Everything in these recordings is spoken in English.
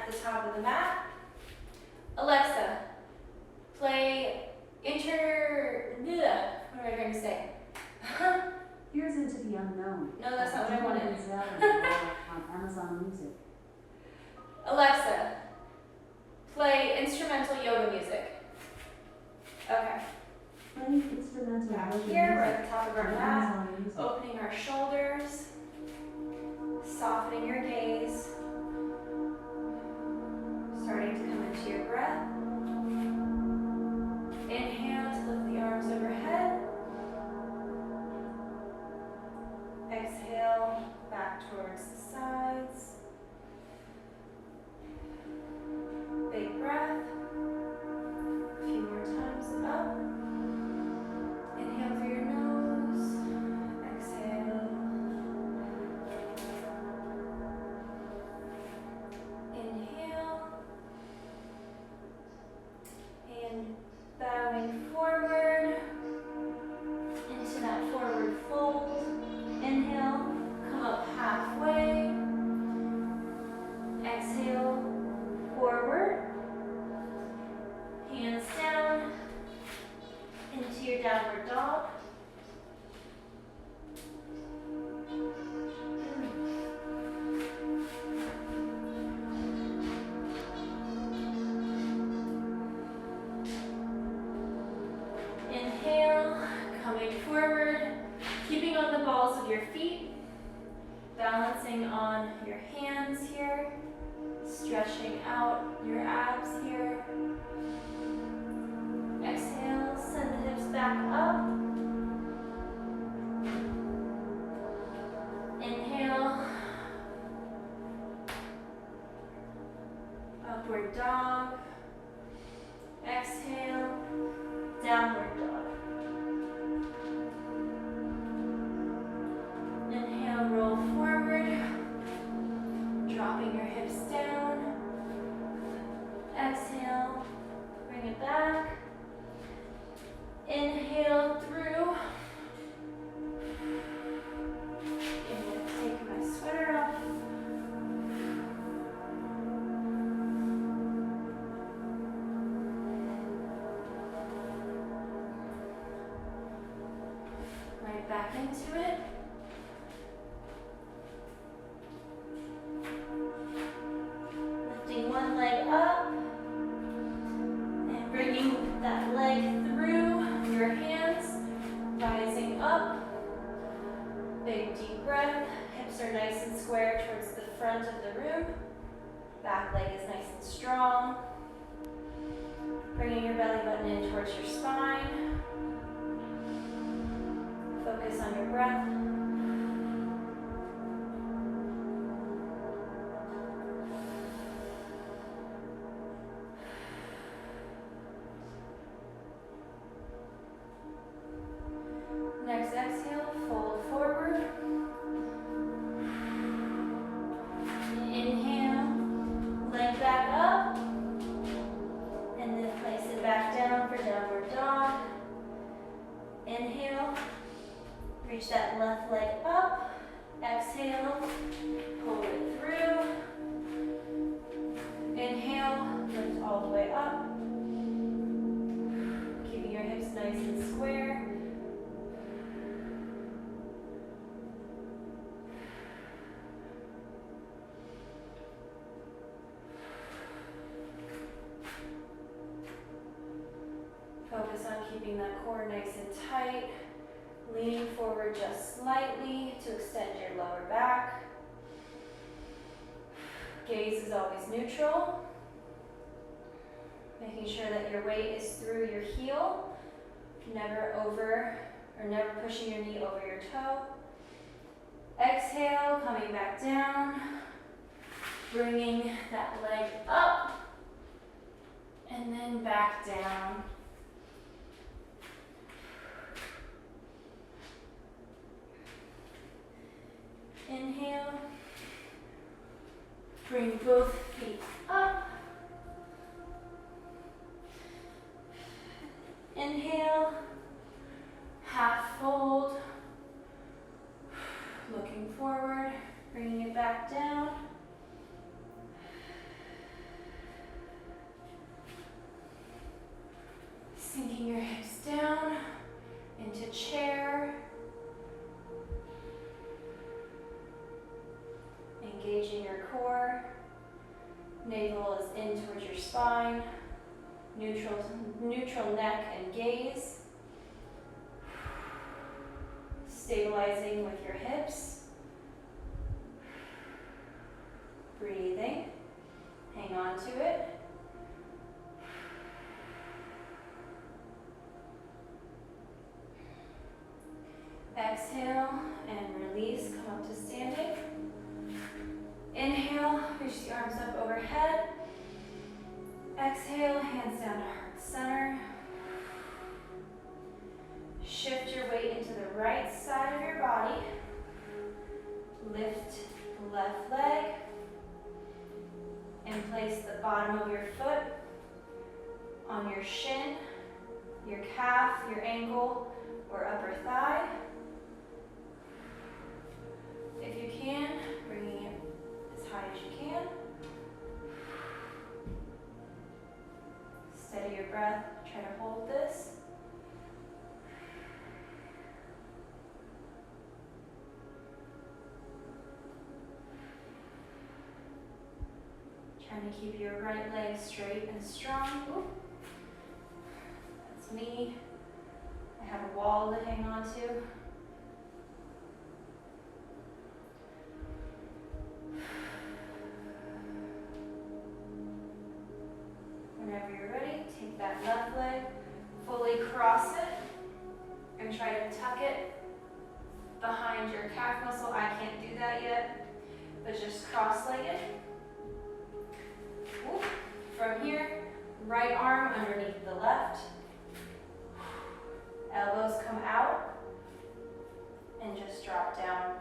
at the top of the mat. Alexa, play what am I trying to say? Here's Into the Unknown. No, that's not what I wanted. On Amazon Music. Alexa, play instrumental yoga music. Okay. Playing instrumental Back yoga here, we're music at the top of our on mat, Amazon Music. opening our shoulders, softening your gaze, starting to come into your breath. Inhale to lift the arms overhead. Exhale, back towards the sides. Big breath. A few more times up. Inhale through your nose. Exhale. Inhale. And bowing forward into that forward fold. Inhale, come up halfway. Exhale, forward. Hands down into your downward dog. Inhale, coming forward, keeping on the balls of your feet, balancing on your hands here, stretching out your abs here. Exhale, send the hips back up. Inhale, upward dog. Exhale, downward dog. Inhale, roll forward, dropping your hips down. Exhale, bring it back. Inhale through. I'm going to take my sweater off. Right back into it. Lifting one leg up and bringing that leg through your hands, rising up. Big deep breath. Hips are nice and square towards the front of the room. Back leg is nice and strong. Bringing your belly button in towards your spine. Focus on your breath. Next exhale, fold forward. Inhale, leg back up. And then place it back down for downward dog. Inhale, reach that left leg up. Exhale, pull it through. Inhale, lift all the way up. Keeping your hips nice and square. Focus on keeping that core nice and tight. Leaning forward just slightly to extend your lower back. Gaze is always neutral. Making sure that your weight is through your heel. Never pushing your knee over your toe. Exhale, coming back down. Bringing that leg up. And then back down. Inhale, bring both feet up. Inhale, half fold, looking forward, bringing it back down. Sinking your hips down into chair. Engaging your core. Navel is in towards your spine. Neutral neck and gaze. Stabilizing with your hips. Breathing. Hang on to it. Exhale and release. Come up to standing. Inhale, reach the arms up overhead. Exhale, hands down to heart center. Shift your weight into the right side of your body. Lift the left leg. And place the bottom of your foot on your shin, your calf, your ankle, or upper thigh. If you can, bringing it as high as you can. Steady your breath, try to hold this. Trying to keep your right leg straight and strong. Ooh. That's me. I have a wall to hang on to. Whenever you're ready, take that left leg, fully cross it, and try to tuck it behind your calf muscle. I can't do that yet, but just cross-legged. From here, right arm underneath the left. Elbows come out, and just drop down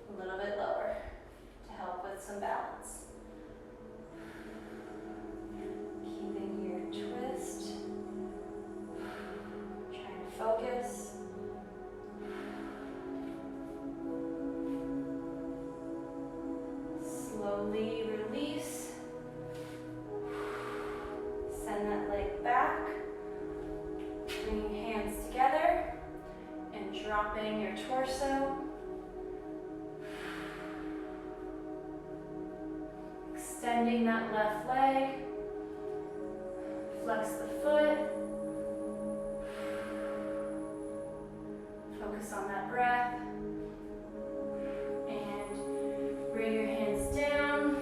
a little bit lower to help with some balance. Keeping your twist, trying to focus. Slowly release. Send that leg back. Bringing hands together and dropping your torso. Extending that left leg. Flex the foot. Focus on that breath. And bring your hands down.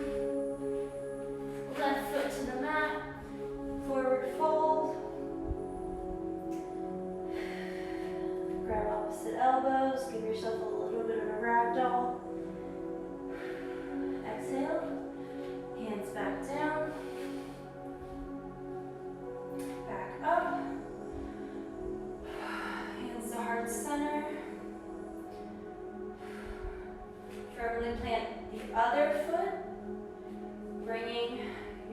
Left foot to the mat. Forward fold. Grab opposite elbows. Give yourself a little bit of a ragdoll. Exhale. Hands back down. Back up. Hands to heart center. Firmly plant the other foot. Bringing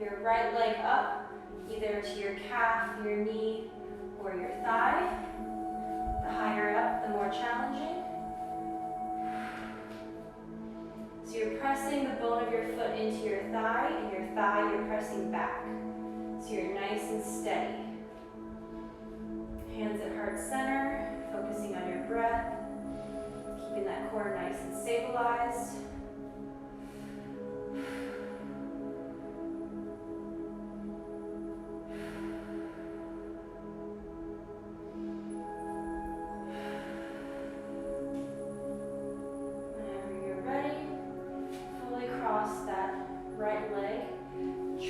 your right leg up. Either to your calf, your knee, or your thigh. The higher up, the more challenging. So you're pressing the bone of your foot into your thigh, and your thigh you're pressing back. So you're nice and steady. Hands at heart center, focusing on your breath, keeping that core nice and stabilized.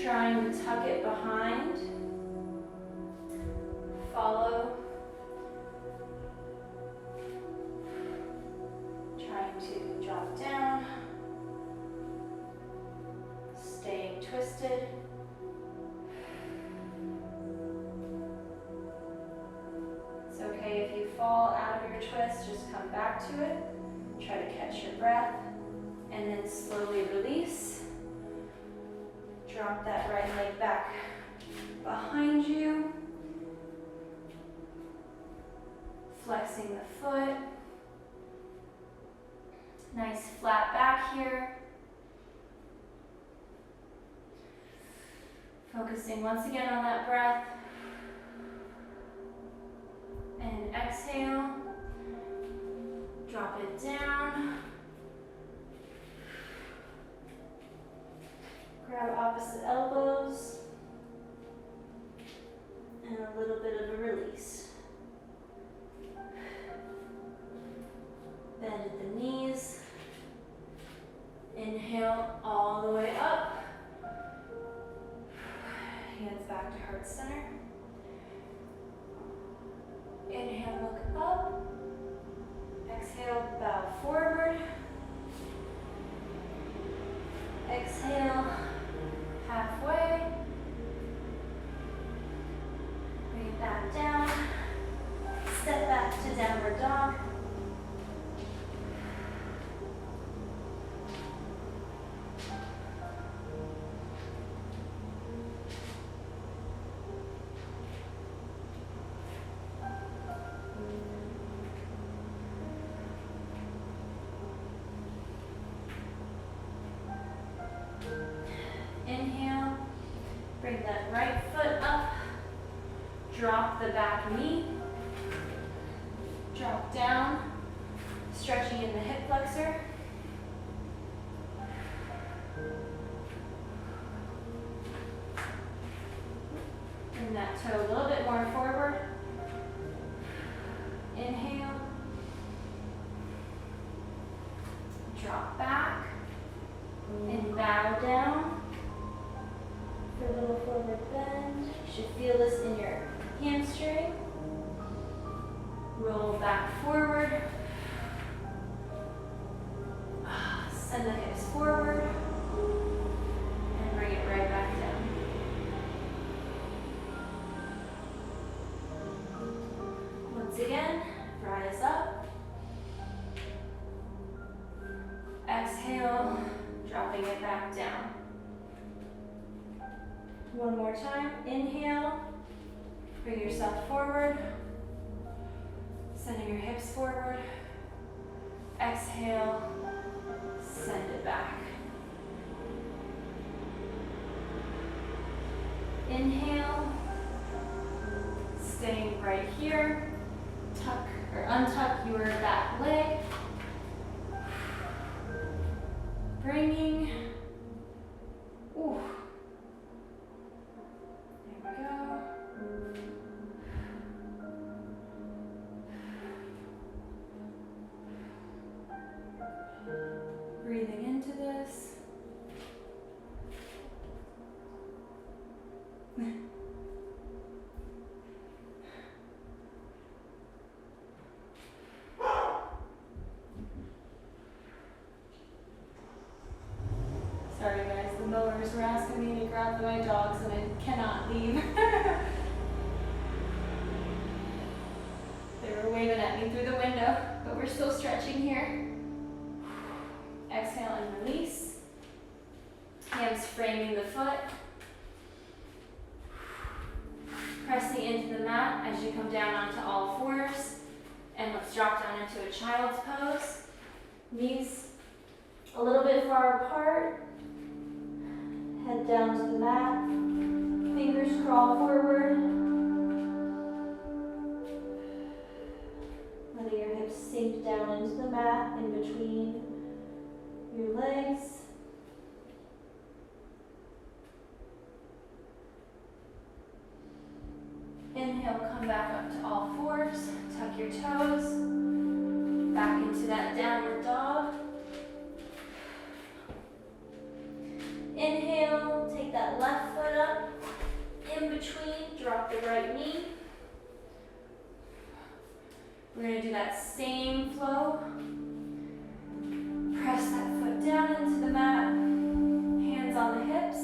Trying to tuck it behind. Follow. Trying to drop down. Staying twisted. It's okay if you fall out of your twist, just come back to it. Try to catch your breath and then slowly release. Drop that right leg back behind you. Flexing the foot. Nice flat back here. Focusing once again on that breath. exhale, drop it down. Grab opposite elbows. And a little bit of a release. Bend at the knees. Inhale all the way up. Hands back to heart center. Inhale, look up. Exhale, bow forward. Exhale, halfway. Bring it back down. Step back to downward dog. Inhale, bring that right foot up, drop the back knee, drop down, stretching in the hip flexor. Bring that toe a little bit more forward. Inhale, drop back, and bow down. For a little forward bend. You should feel this in your hamstring. Roll back forward. Send the hips forward. And bring it right back down. Once again, rise up. Exhale, dropping it back down. One more time. Inhale. Bring yourself forward. Sending your hips forward. Exhale. Send it back. Inhale. Staying right here. Tuck or untuck your back leg. Bringing. Ooh. Breathing into this. Sorry guys, the mowers were asking me to grab my dogs and I cannot leave. They were waving at me through the window, but we're still stretching here. Exhale and release. Hands framing the foot. Pressing into the mat as you come down onto all fours. And let's drop down into a child's pose. Knees a little bit far apart. Head down to the mat. Fingers crawl forward. Letting your hips sink down into the mat in between your legs. Inhale, come back up to all fours. Tuck your toes. Back into that downward dog. Inhale, take that left foot up. In between, drop the right knee. We're going to do that same flow. Press that foot down into the mat. Hands on the hips.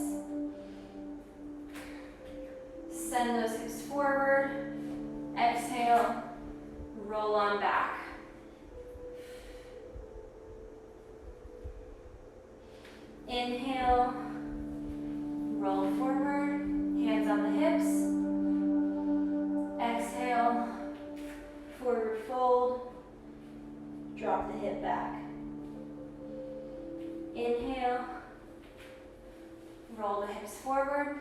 Send those hips forward. Exhale, roll on back. Inhale, roll forward, hands on the hips. Exhale, forward fold, drop the hip back. Inhale, roll the hips forward.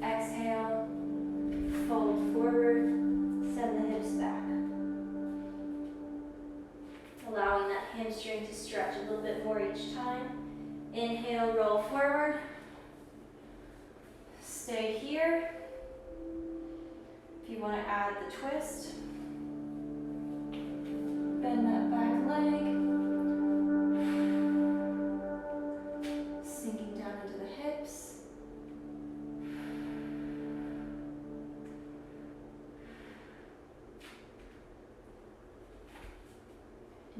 Exhale, fold hamstring to stretch a little bit more each time. Inhale, roll forward. Stay here. If you want to add the twist, bend that back leg, sinking down into the hips.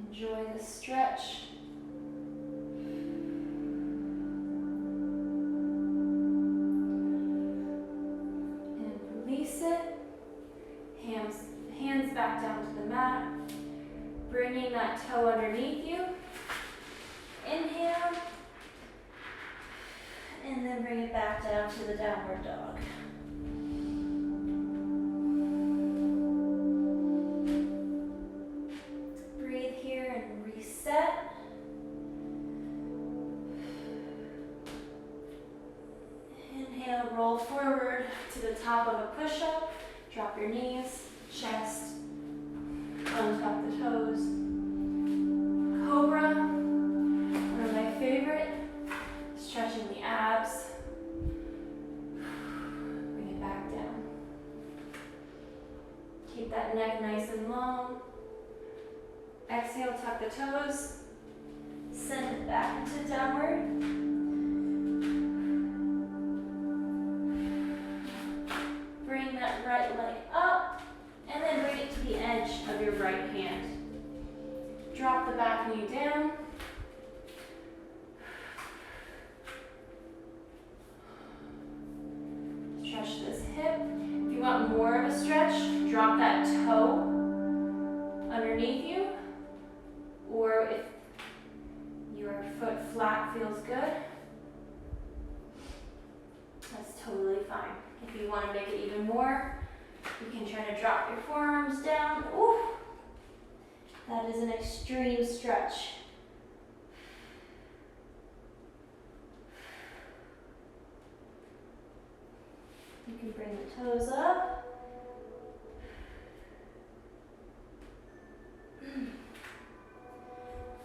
Enjoy the stretch. And release it. Hands back down to the mat. Bringing that toe underneath you. Inhale. And then bring it back down to the downward dog. Breathe here and reset. Inhale, roll forward to the top of a push-up. Drop your knees, chest, untuck the toes. Cobra, one of my favorite. Stretching the abs. Bring it back down. Keep that neck nice and long. Exhale, tuck the toes. Send it back into downward. Bring that right leg up, and then bring it to the edge of your right hand. Drop the back knee down. Stretch this hip. If you want more of a stretch, drop that toe underneath you, or if your foot flat feels good, that's totally fine. If you want to make it even more, you can try to drop your forearms down. Ooh, that is an extreme stretch. You can bring the toes up.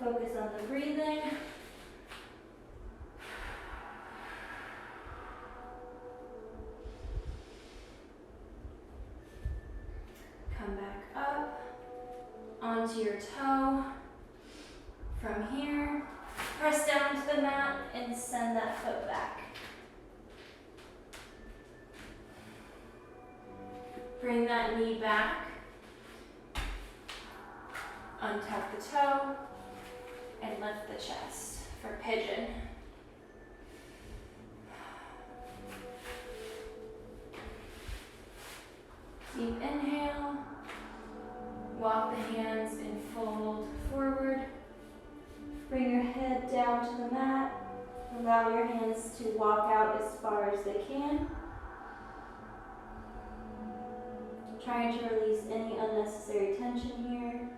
Focus on the breathing. Come back up onto your toe. From here, press down to the mat and send that foot back. Bring that knee back. Untuck the toe and lift the chest for pigeon. Deep inhale. Walk the hands and fold forward. Bring your head down to the mat. Allow your hands to walk out as far as they can. Trying to release any unnecessary tension here.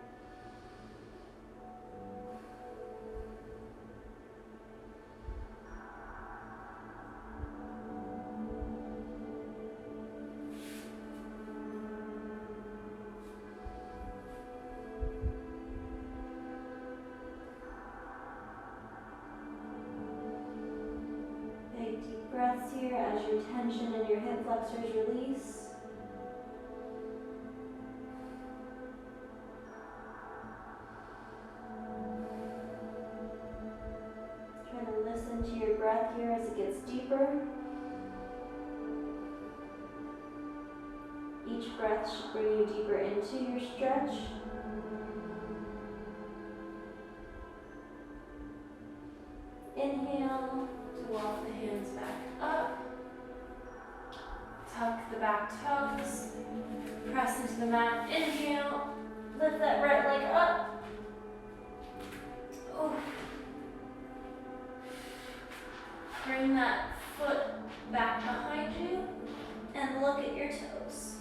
Big deep breaths here as your tension in your hip flexors release. To your breath here as it gets deeper. Each breath should bring you deeper into your stretch. Inhale to walk the hands back up. Tuck the back toes. Press into the mat. Inhale. Lift that right leg up. Oh. Bring that foot back behind you and look at your toes.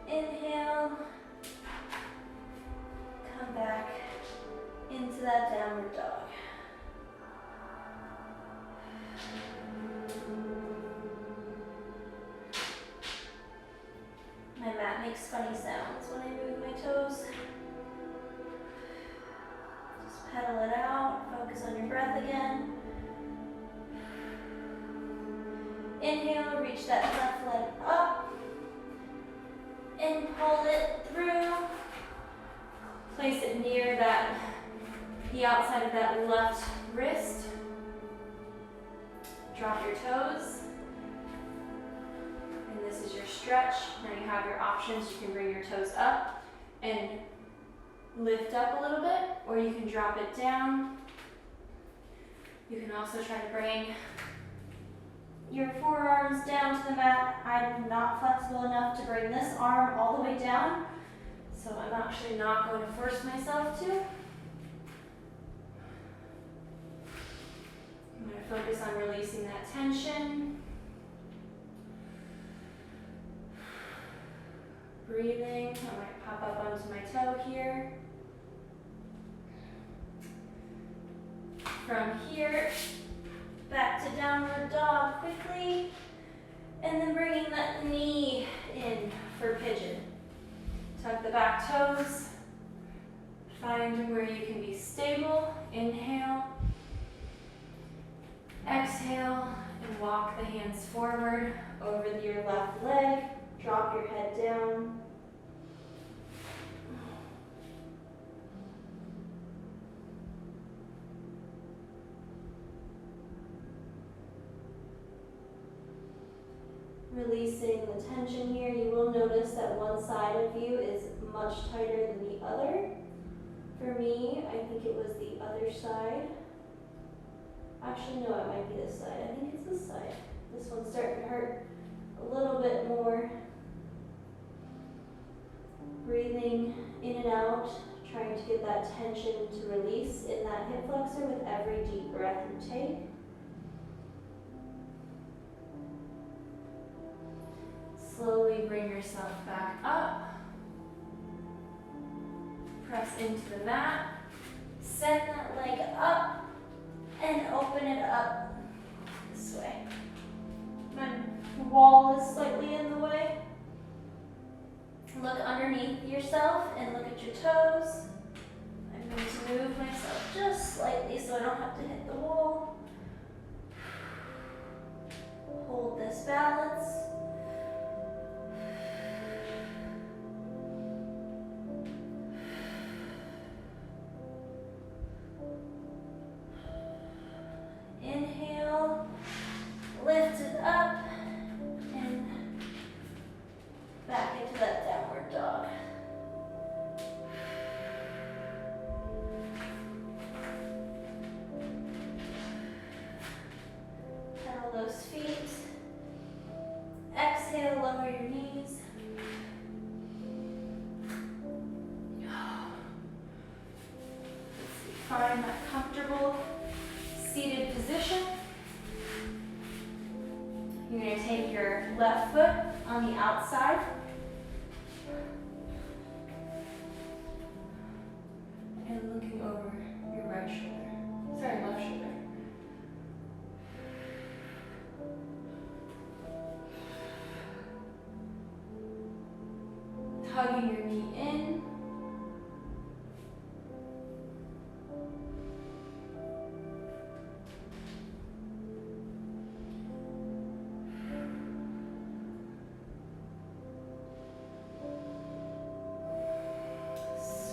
Inhale. Come back into that downward dog. inhale, reach that left leg up and pull it through. Place it near the outside of that left wrist. Drop your toes. And this is your stretch. Now you have your options. You can bring your toes up and lift up a little bit, or you can drop it down. You can also try to bring your forearms down to the mat. I'm not flexible enough to bring this arm all the way down, so I'm actually not going to force myself to. I'm going to focus on releasing that tension. Breathing. I might pop up onto my toe here. From here, back to downward dog quickly, and then bringing that knee in for pigeon. Tuck the back toes, find where you can be stable. Inhale, exhale, and walk the hands forward over your left leg. Drop your head down. Releasing the tension here. You will notice that one side of you is much tighter than the other. For me, I think it was the other side. Actually, no, it might be this side. I think it's this side. This one's starting to hurt a little bit more. Breathing in and out, trying to get that tension to release in that hip flexor with every deep breath you take. Slowly bring yourself back up. Press into the mat. Send that leg up and open it up this way. My wall is slightly in the way. Look underneath yourself and look at your toes. I'm going to move myself just slightly so I don't have to hit the wall. Hold this balance. Inhale, lift it up, and back into that downward dog. Pedal those feet. Exhale, lower your knees. Find that comfortable seated position. You're going to take your left foot on the outside. And looking over your right shoulder. Sorry, left shoulder. Tugging your knee in.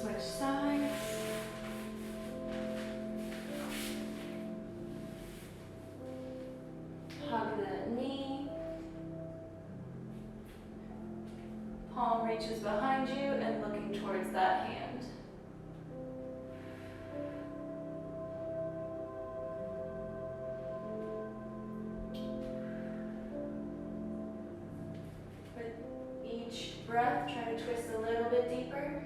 Switch sides. Hug the knee. Palm reaches behind you and looking towards that hand. With each breath, try to twist a little bit deeper.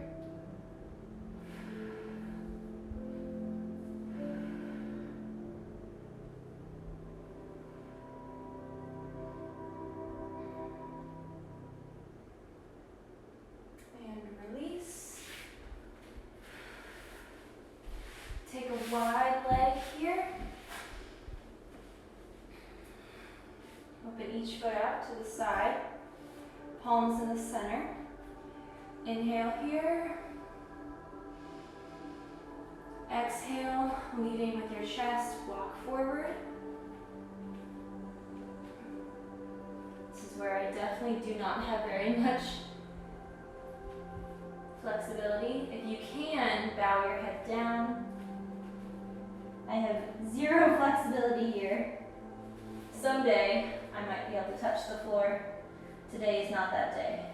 Take a wide leg here. Open each foot out to the side. Palms in the center. Inhale here. Exhale, leading with your chest, walk forward. definitely do not have very much flexibility. If you can, bow your head down. I have zero flexibility here. Someday, I might be able to touch the floor. Today is not that day.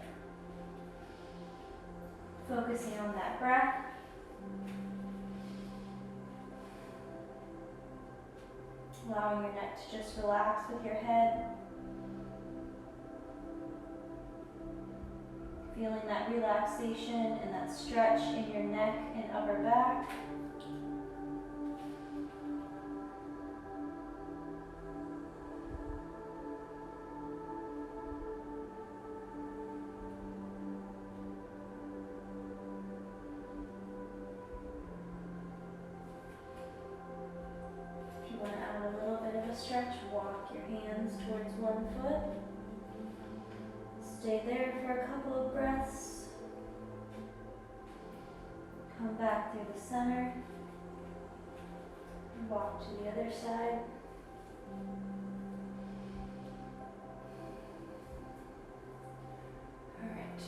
Focusing on that breath. Allowing your neck to just relax with your head. Feeling that relaxation and that stretch in your neck and upper back. If you want to add a little bit of a stretch, walk your hands towards one foot. Stay there for a couple of breaths. Come back through the center. Walk to the other side. All right.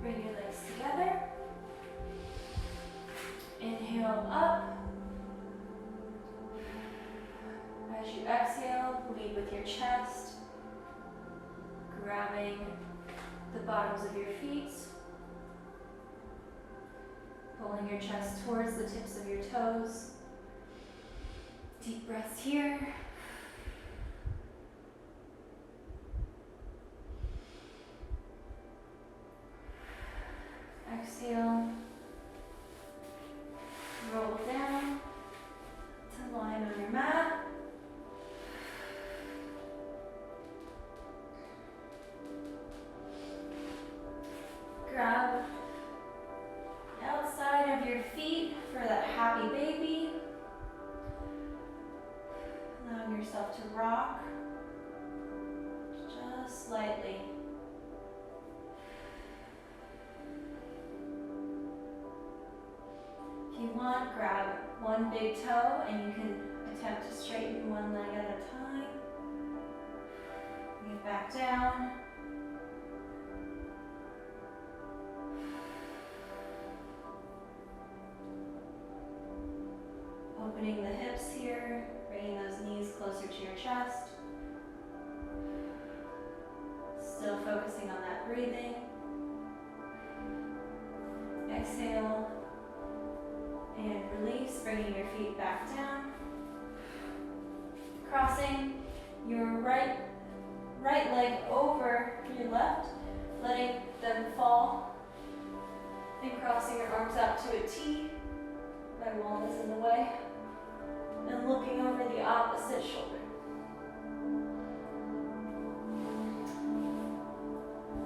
Bring your legs together. Inhale up. As you exhale, lead with your chest. Grabbing the bottoms of your feet, pulling your chest towards the tips of your toes. Deep breaths here. Exhale. Roll down to line on your mat. Grab the outside of your feet for that happy baby. Allowing yourself to rock just slightly. If you want, grab one big toe and you can attempt to straighten one leg at a time. Get back down. Opening the hips here, bringing those knees closer to your chest. Still focusing on that breathing. Exhale and release, bringing your feet back down. Crossing your right leg over your left, letting them fall, and crossing your arms out to a T. My wall is in the way. And looking over the opposite shoulder.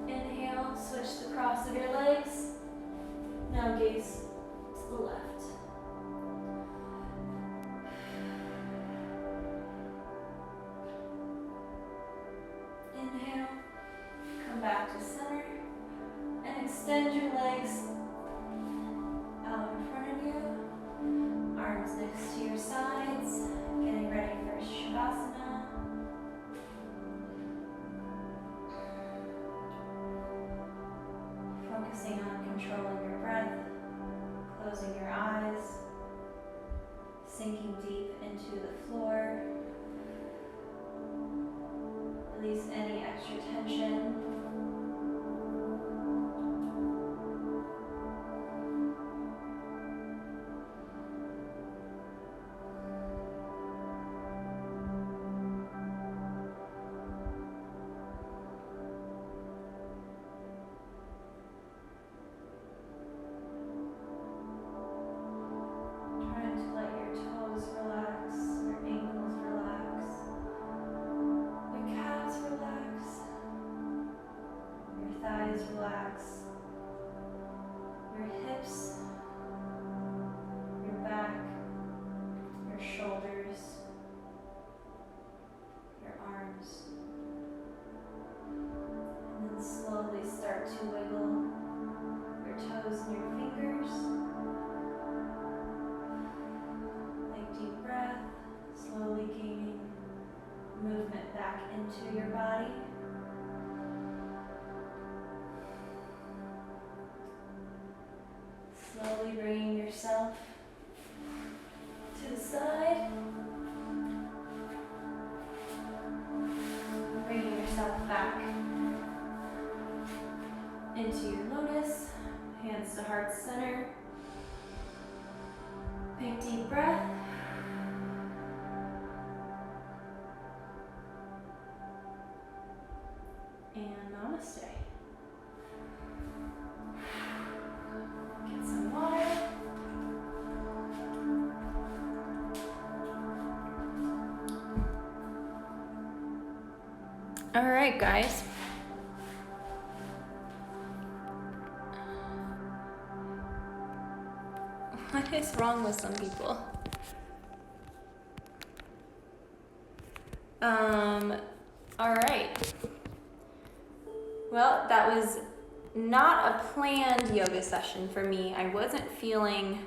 Inhale, switch the cross of your legs. Now gaze to the left. Inhale, come back to center, and extend your legs out in front of you. Arms next to your sides, getting ready for Shavasana. Focusing on controlling your breath, closing your eyes, sinking deep into the floor. Release any extra tension. Relax your hips, your back, your shoulders, your arms. And then slowly start to wiggle your toes and your fingers. Take deep breath, slowly gaining movement back into your body. Slowly bringing yourself to the side. Bringing yourself back into your lotus, hands to heart center. Big deep breath. And namaste. Get some water. All right, guys. What is wrong with some people? All right. Well, that was not a planned yoga session for me. I wasn't feeling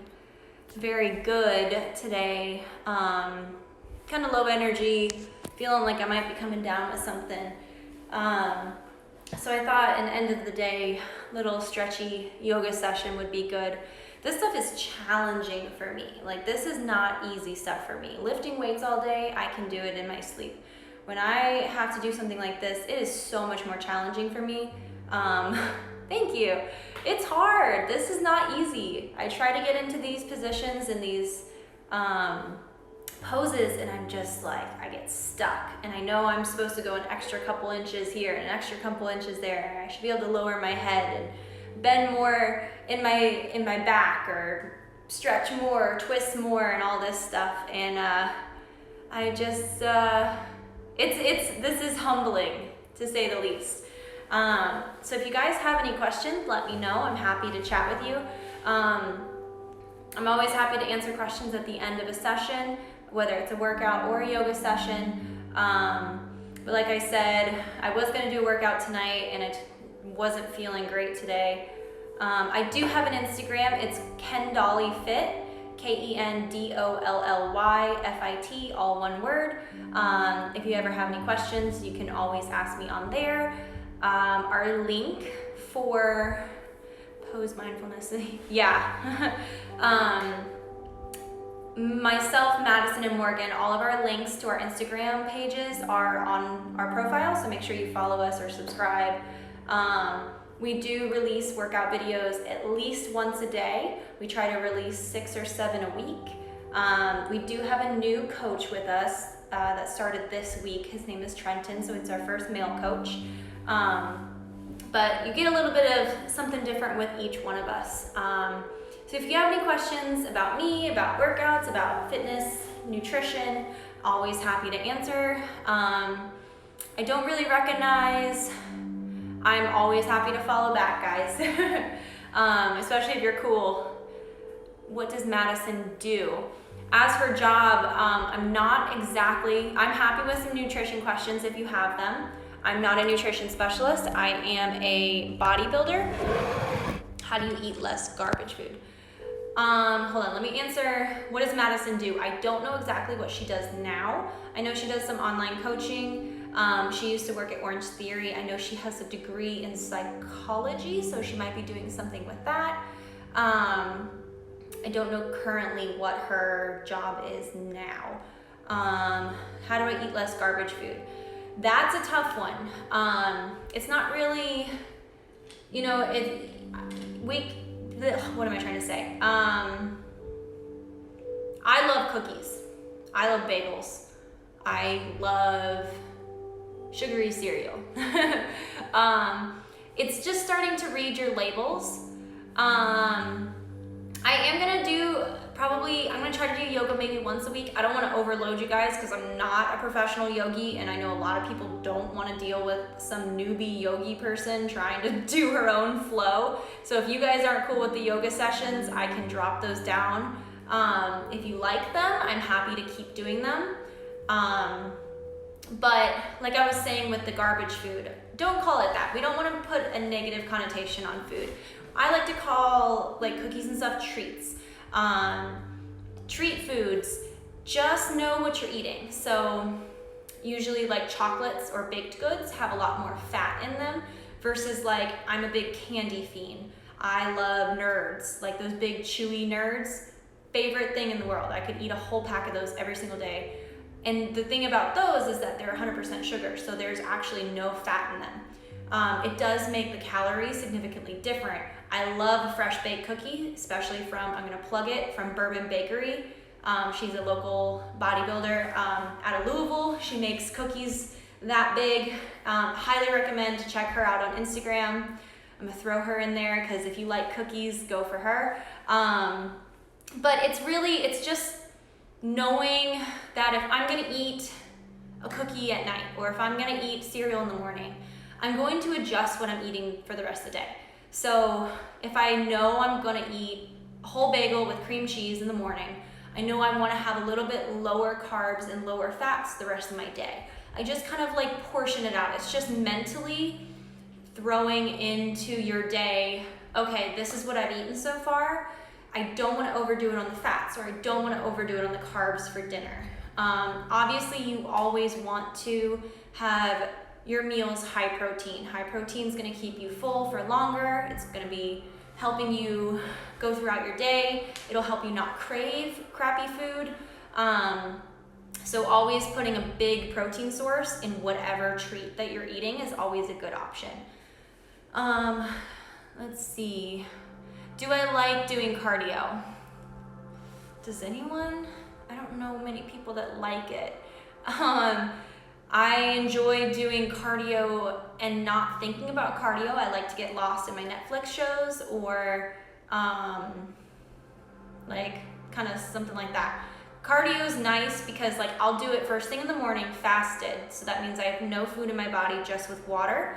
very good today. Kind of low energy, feeling like I might be coming down with something. So I thought an end of the day, little stretchy yoga session would be good. This stuff is challenging for me. Like, this is not easy stuff for me. Lifting weights all day, I can do it in my sleep. When I have to do something like this, it is so much more challenging for me. Thank you. It's hard. This is not easy. I try to get into these positions and these poses, and I'm just like, I get stuck. And I know I'm supposed to go an extra couple inches here and an extra couple inches there. I should be able to lower my head and bend more in my back, or stretch more, or twist more, and all this stuff. And I just this is humbling, to say the least. So if you guys have any questions, let me know. I'm happy to chat with you. I'm always happy to answer questions at the end of a session, whether it's a workout or a yoga session. But like I said, I was gonna do a workout tonight and it wasn't feeling great today. I do have an Instagram. It's Kendall Fit, KENDOLLY FIT, all one word. If you ever have any questions, you can always ask me on there. Our link for pose mindfulness, yeah. Myself, Madison, and Morgan, all of our links to our Instagram pages are on our profile, so make sure you follow us or subscribe. We do release workout videos at least once a day. We try to release 6 or 7 a week. We do have a new coach with us that started this week. His name is Trenton, so it's our first male coach. But you get a little bit of something different with each one of us. So if you have any questions about me, about workouts, about fitness, nutrition, always happy to answer. I don't really recognize. I'm always happy to follow back, guys. Especially if you're cool. What does Madison do? As her job, I'm happy with some nutrition questions if you have them. I'm not a nutrition specialist. I am a bodybuilder. How do you eat less garbage food? Hold on, let me answer. What does Madison do? I don't know exactly what she does now. I know she does some online coaching. She used to work at Orange Theory. I know she has a degree in psychology, so she might be doing something with that. I don't know currently what her job is now. How do I eat less garbage food? That's a tough one. It's not really, what am I trying to say? I love cookies. I love bagels. I love sugary cereal. It's just starting to read your labels. I'm gonna try to do yoga maybe once a week. I don't want to overload you guys because I'm not a professional yogi, and I know a lot of people don't want to deal with some newbie yogi person trying to do her own flow. So if you guys aren't cool with the yoga sessions, I can drop those down. If you like them, I'm happy to keep doing them. But like I was saying with the garbage food, don't call it that. We don't want to put a negative connotation on food. I like to call like cookies and stuff treats. Treat foods, just know what you're eating. So usually like chocolates or baked goods have a lot more fat in them versus like I'm a big candy fiend. I love nerds, like those big chewy nerds. Favorite thing in the world. I could eat a whole pack of those every single day. And the thing about those is that they're 100% sugar, so there's actually no fat in them. It does make the calories significantly different. I love a fresh baked cookie, especially from, I'm gonna plug it, from Bourbon Bakery. She's a local bodybuilder out of Louisville. She makes cookies that big. Highly recommend to check her out on Instagram. I'm gonna throw her in there because if you like cookies, go for her. But it's just knowing that if I'm gonna eat a cookie at night or if I'm gonna eat cereal in the morning, I'm going to adjust what I'm eating for the rest of the day. So if I know I'm gonna eat a whole bagel with cream cheese in the morning, I know I wanna have a little bit lower carbs and lower fats the rest of my day. I just kind of like portion it out. It's just mentally throwing into your day, okay, this is what I've eaten so far. I don't want to overdo it on the fats, or I don't want to overdo it on the carbs for dinner. Obviously, you always want to have your meals high protein. High protein is going to keep you full for longer. It's going to be helping you go throughout your day. It'll help you not crave crappy food. So always putting a big protein source in whatever treat that you're eating is always a good option. Let's see. Do I like doing cardio? Does anyone? I don't know many people that like it. I enjoy doing cardio and not thinking about cardio. I like to get lost in my Netflix shows or like kind of something like that. Cardio is nice because like I'll do it first thing in the morning fasted. So that means I have no food in my body, just with water.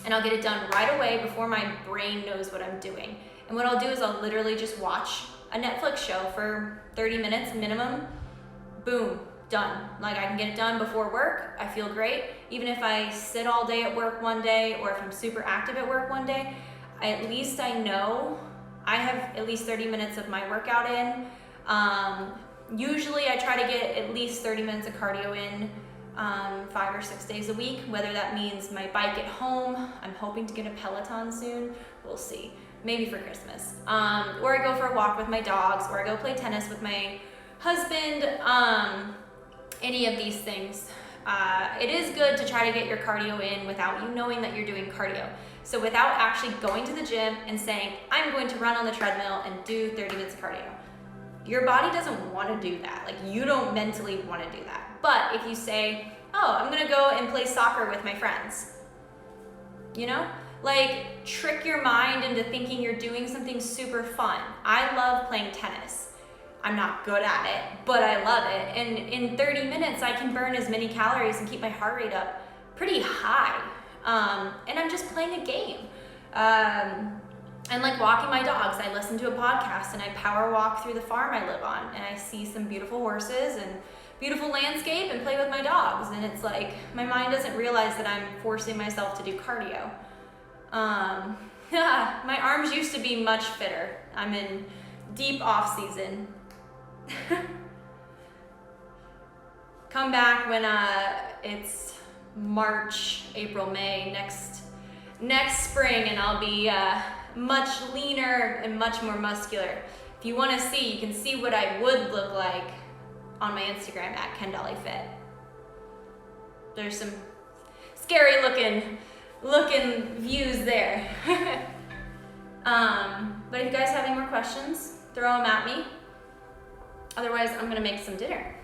And I'll get it done right away before my brain knows what I'm doing. And what I'll do is I'll literally just watch a Netflix show for 30 minutes minimum. Boom, done. Like I can get it done before work. I feel great. Even if I sit all day at work one day, or if I'm super active at work one day, at least I know I have at least 30 minutes of my workout in. Usually I try to get at least 30 minutes of cardio in 5 or 6 days a week, whether that means my bike at home. I'm hoping to get a Peloton soon. We'll see. Maybe for Christmas. Or I go for a walk with my dogs, or I go play tennis with my husband. Any of these things. It is good to try to get your cardio in without you knowing that you're doing cardio. So without actually going to the gym and saying, I'm going to run on the treadmill and do 30 minutes of cardio. Your body doesn't want to do that. Like you don't mentally want to do that. But if you say, oh, I'm gonna go and play soccer with my friends, you know? Like trick your mind into thinking you're doing something super fun. I love playing tennis. I'm not good at it, but I love it. And in 30 minutes, I can burn as many calories and keep my heart rate up pretty high. And I'm just playing a game. And like walking my dogs, I listen to a podcast and I power walk through the farm I live on, and I see some beautiful horses and beautiful landscape and play with my dogs. And it's like, my mind doesn't realize that I'm forcing myself to do cardio. My arms used to be much fitter. I'm in deep off season. Come back when it's March, April, May next spring, and I'll be much leaner and much more muscular. If you want to see, you can see what I would look like on my Instagram at Kendall Fit. There's some scary looking views there. But if you guys have any more questions, throw them at me. Otherwise, I'm gonna make some dinner.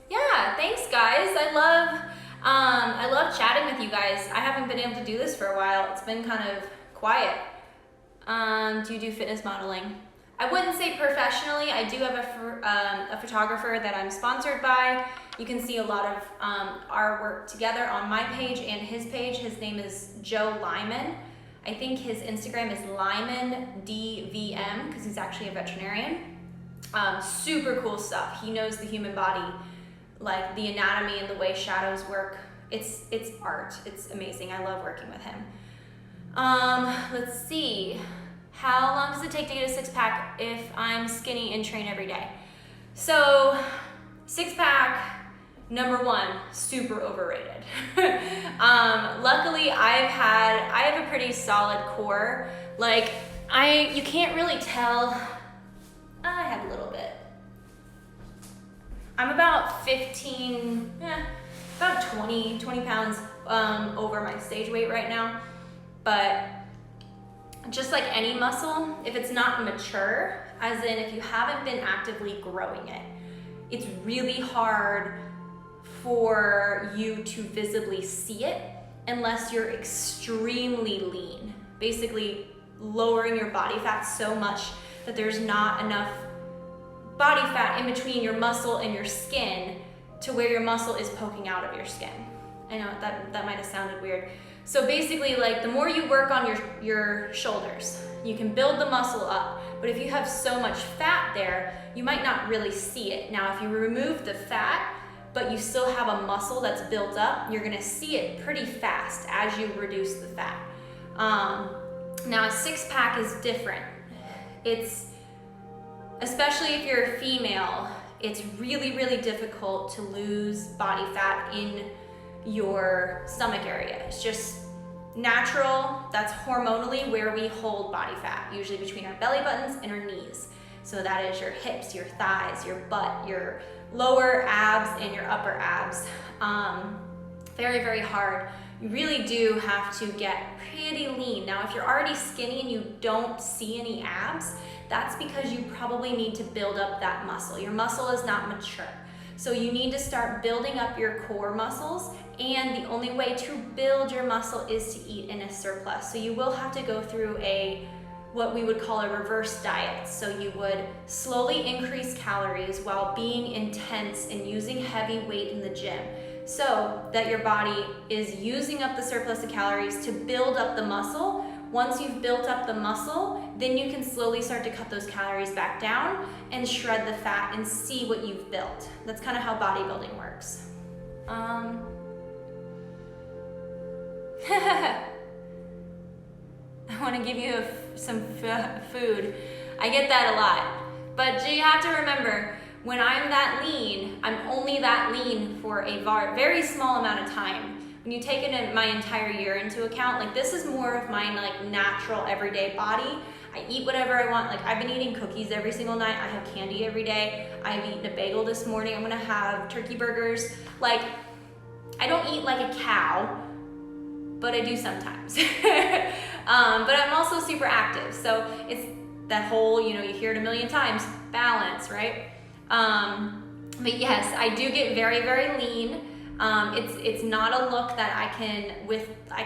Yeah, thanks guys. I love chatting with you guys. I haven't been able to do this for a while. It's been kind of quiet. Do you do fitness modeling? I wouldn't say professionally. I do have a photographer that I'm sponsored by. You can see a lot of our work together on my page and his page. His name is Joe Lyman. I think his Instagram is LymanDVM because he's actually a veterinarian. Super cool stuff. He knows the human body, like the anatomy and the way shadows work. It's art. It's amazing. I love working with him. Let's see. How long does it take to get a six-pack if I'm skinny and train every day? So 6-pack Number one, super overrated. Luckily, I have a pretty solid core. Like, you can't really tell. I have a little bit. I'm about 20 pounds over my stage weight right now. But just like any muscle, if it's not mature, as in if you haven't been actively growing it, it's really hard for you to visibly see it unless you're extremely lean. Basically lowering your body fat so much that there's not enough body fat in between your muscle and your skin to where your muscle is poking out of your skin. I know that might have sounded weird. So basically, like, the more you work on your shoulders, you can build the muscle up. But if you have so much fat there, you might not really see it. Now, if you remove the fat, but you still have a muscle that's built up, you're gonna see it pretty fast as you reduce the fat. Now, a six-pack is different. Especially if you're a female, it's really, really difficult to lose body fat in your stomach area. It's just natural. That's hormonally where we hold body fat, usually between our belly buttons and our knees. So that is your hips, your thighs, your butt, your lower abs, and your upper abs. Very, very hard. You really do have to get pretty lean. Now, if you're already skinny and you don't see any abs, that's because you probably need to build up that muscle. Your muscle is not mature. So you need to start building up your core muscles, and the only way to build your muscle is to eat in a surplus. So you will have to go through what we would call a reverse diet. So you would slowly increase calories while being intense and using heavy weight in the gym, so that your body is using up the surplus of calories to build up the muscle. Once you've built up the muscle, then you can slowly start to cut those calories back down and shred the fat and see what you've built. That's kind of how bodybuilding works. I want to give you some food. I get that a lot. But you have to remember, when I'm that lean, I'm only that lean for a very small amount of time. When you take my entire year into account, like, this is more of my like natural everyday body. I eat whatever I want. Like, I've been eating cookies every single night. I have candy every day. I've eaten a bagel this morning. I'm gonna have turkey burgers. Like, I don't eat like a cow, but I do sometimes. But I'm also super active. So it's that whole, you hear it a million times, balance, right? But yes, I do get very, very lean. It's not a look that I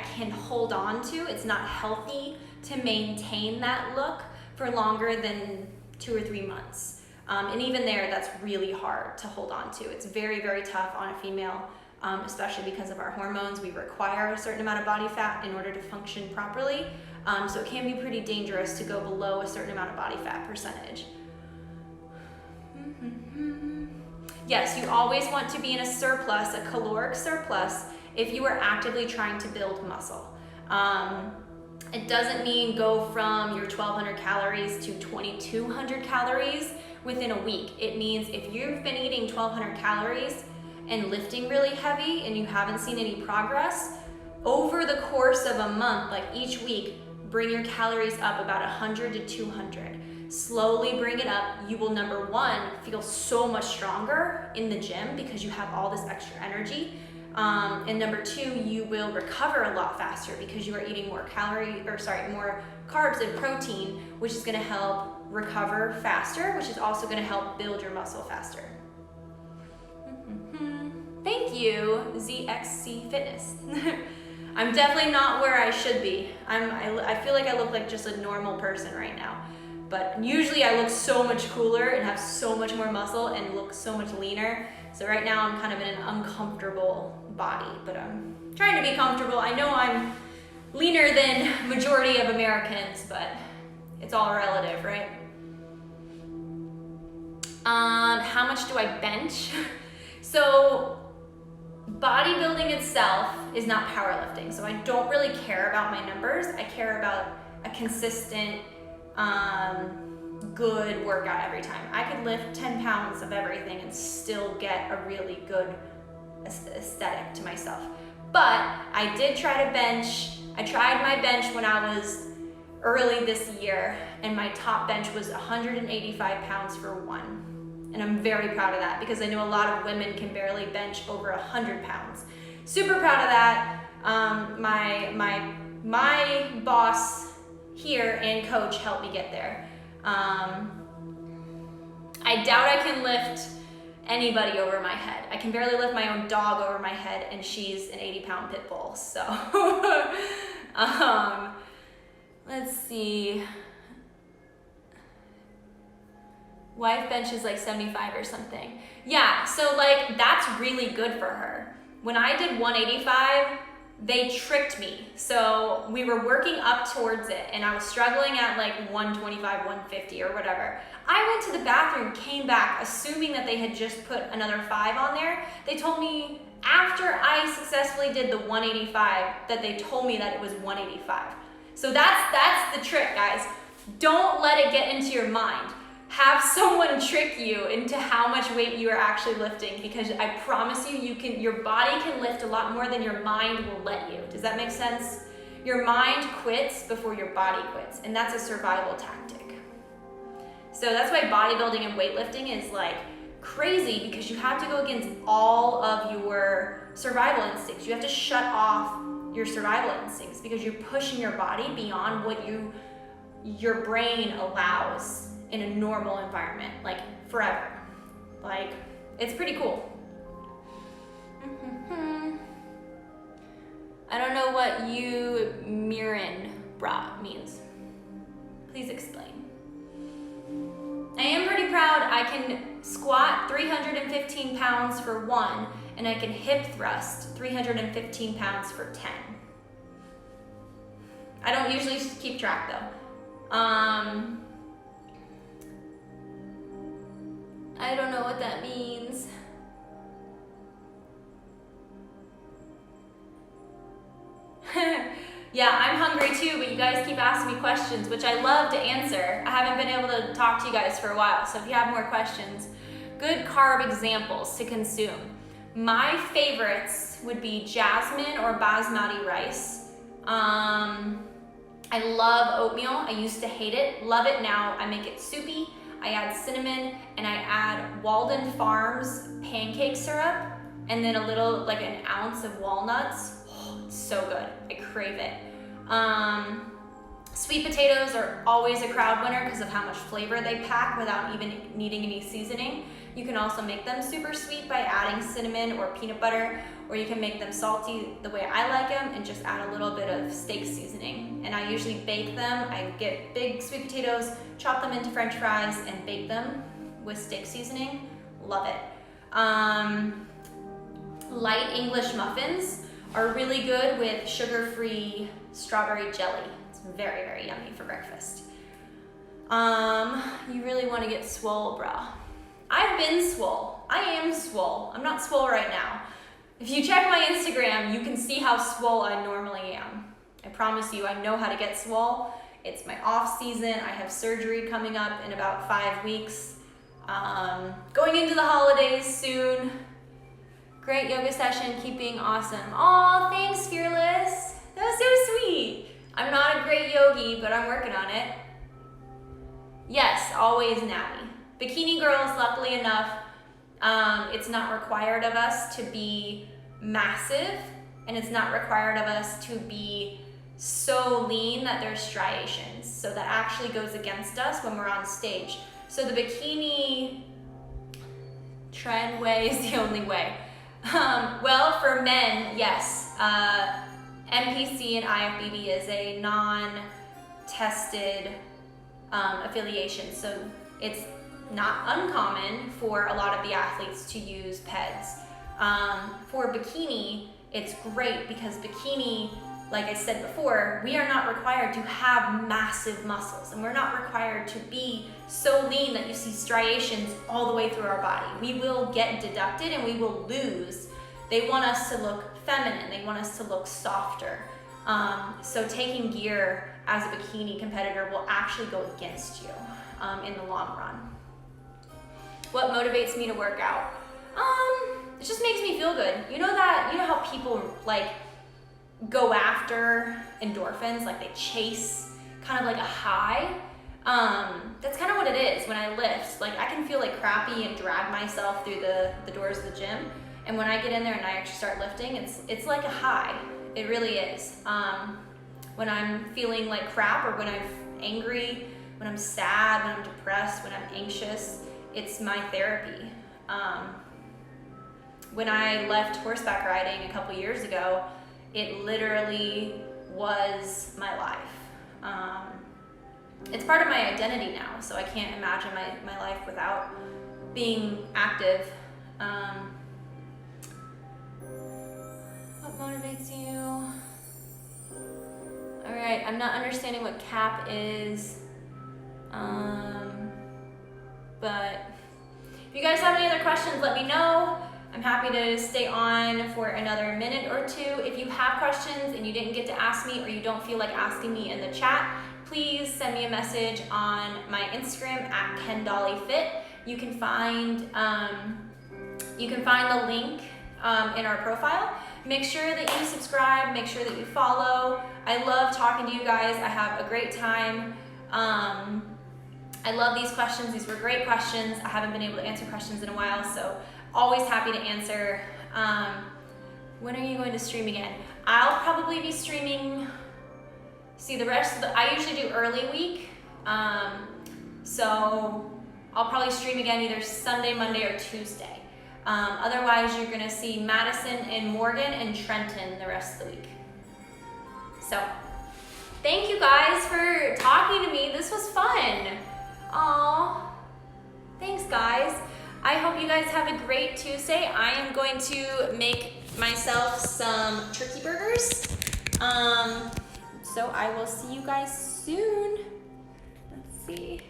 can hold on to. It's not healthy to maintain that look for longer than 2 or 3 months. And even there, that's really hard to hold on to. It's very, very tough on a female, especially because of our hormones. We require a certain amount of body fat in order to function properly. So it can be pretty dangerous to go below a certain amount of body fat percentage. Yes, you always want to be in a surplus, a caloric surplus, if you are actively trying to build muscle. It doesn't mean go from your 1,200 calories to 2,200 calories within a week. It means if you've been eating 1,200 calories and lifting really heavy and you haven't seen any progress, over the course of a month, like each week, bring your calories up about 100 to 200. Slowly bring it up. You will, number one, feel so much stronger in the gym because you have all this extra energy. And number two, you will recover a lot faster because you are eating more more carbs and protein, which is gonna help recover faster, which is also gonna help build your muscle faster. Thank you, ZXC Fitness. I'm definitely not where I should be. I feel like I look like just a normal person right now. But usually I look so much cooler and have so much more muscle and look so much leaner. So right now I'm kind of in an uncomfortable body, but I'm trying to be comfortable. I know I'm leaner than majority of Americans, but it's all relative, right? How much do I bench? So bodybuilding itself is not powerlifting. So I don't really care about my numbers. I care about a consistent, good workout every time. I could lift 10 pounds of everything and still get a really good aesthetic to myself. But I did try to bench. I tried my bench when I was early this year, and my top bench was 185 pounds for one. And I'm very proud of that because I know a lot of women can barely bench over 100 pounds. Super proud of that. My boss here and coach helped me get there. I doubt I can lift anybody over my head. I can barely lift my own dog over my head, and she's an 80-pound pit bull. So, let's see. Wife benches like 75 or something. Yeah, so like that's really good for her. When I did 185, they tricked me. So we were working up towards it, and I was struggling at like 125, 150 or whatever. I went to the bathroom, came back, assuming that they had just put another 5 on there. They told me after I successfully did the 185 that they told me that it was 185. So that's the trick, guys. Don't let it get into your mind. Have someone trick you into how much weight you are actually lifting, because I promise you, your body can lift a lot more than your mind will let you. Does that make sense? Your mind quits before your body quits, and that's a survival tactic. So that's why bodybuilding and weightlifting is like crazy, because you have to go against all of your survival instincts. You have to shut off your survival instincts because you're pushing your body beyond what your brain allows in a normal environment, like forever. Like, it's pretty cool. I don't know what you Mirin bra means. Please explain. I am pretty proud. I can squat 315 pounds for 1, and I can hip thrust 315 pounds for 10. I don't usually keep track though. I don't know what that means. Yeah, I'm hungry too, but you guys keep asking me questions, which I love to answer. I haven't been able to talk to you guys for a while, so if you have more questions. Good carb examples to consume. My favorites would be jasmine or basmati rice. I love oatmeal. I used to hate it, love it now. I make it soupy. I add cinnamon, and I add Walden Farms pancake syrup, and then a little, like an ounce of walnuts. Oh, it's so good. I crave it. Sweet potatoes are always a crowd winner because of how much flavor they pack without even needing any seasoning. You can also make them super sweet by adding cinnamon or peanut butter, or you can make them salty the way I like them and just add a little bit of steak seasoning. And I usually bake them. I get big sweet potatoes, chop them into French fries, and bake them with steak seasoning. Love it. Light English muffins are really good with sugar-free strawberry jelly. It's very, very yummy for breakfast. You really want to get swole, brah. I've been swole. I am swole. I'm not swole right now. If you check my Instagram, you can see how swole I normally am. I promise you, I know how to get swole. It's my off season. I have surgery coming up in about 5 weeks. Going into the holidays soon. Great yoga session, keep being awesome. Aw, thanks, Fearless. That was so sweet. I'm not a great yogi, but I'm working on it. Yes, always Navi. Bikini girls, luckily enough, it's not required of us to be massive, and it's not required of us to be so lean that there's striations. So that actually goes against us when we're on stage. So the bikini trend way is the only way. Well, for men, yes, MPC and IFBB is a non-tested affiliation, so it's not uncommon for a lot of the athletes to use PEDs. For bikini, it's great because bikini, like I said before, we are not required to have massive muscles, and we're not required to be so lean that you see striations all the way through our body. We will get deducted and we will lose. They want us to look feminine. They want us to look softer. So taking gear as a bikini competitor will actually go against you in the long run. What motivates me to work out? it just makes me feel good. You know how people like go after endorphins, like they chase kind of like a high? That's kind of what it is when I lift. Like I can feel like crappy and drag myself through the doors of the gym. And when I get in there and I actually start lifting, it's like a high. It really is. When I'm feeling like crap, or when I'm angry, when I'm sad, when I'm depressed, when I'm anxious, it's my therapy. When I left horseback riding a couple years ago, it literally was my life. It's part of my identity now, so I can't imagine my life without being active. What motivates you? All right, I'm not understanding what CAP is, but if you guys have any other questions, let me know. I'm happy to stay on for another minute or two. If you have questions and you didn't get to ask me, or you don't feel like asking me in the chat, please send me a message on my Instagram at KendallFit. You can find the link in our profile. Make sure that you subscribe, make sure that you follow. I love talking to you guys. I have a great time. I love these questions. These were great questions. I haven't been able to answer questions in a while, so always happy to answer. When are you going to stream again? I'll probably be streaming, I usually do early week. So I'll probably stream again either Sunday, Monday, or Tuesday. Otherwise, you're gonna see Madison and Morgan and Trenton the rest of the week. So, thank you guys for talking to me. This was fun. Aw, thanks guys. I hope you guys have a great Tuesday. I am going to make myself some turkey burgers. So I will see you guys soon. Let's see.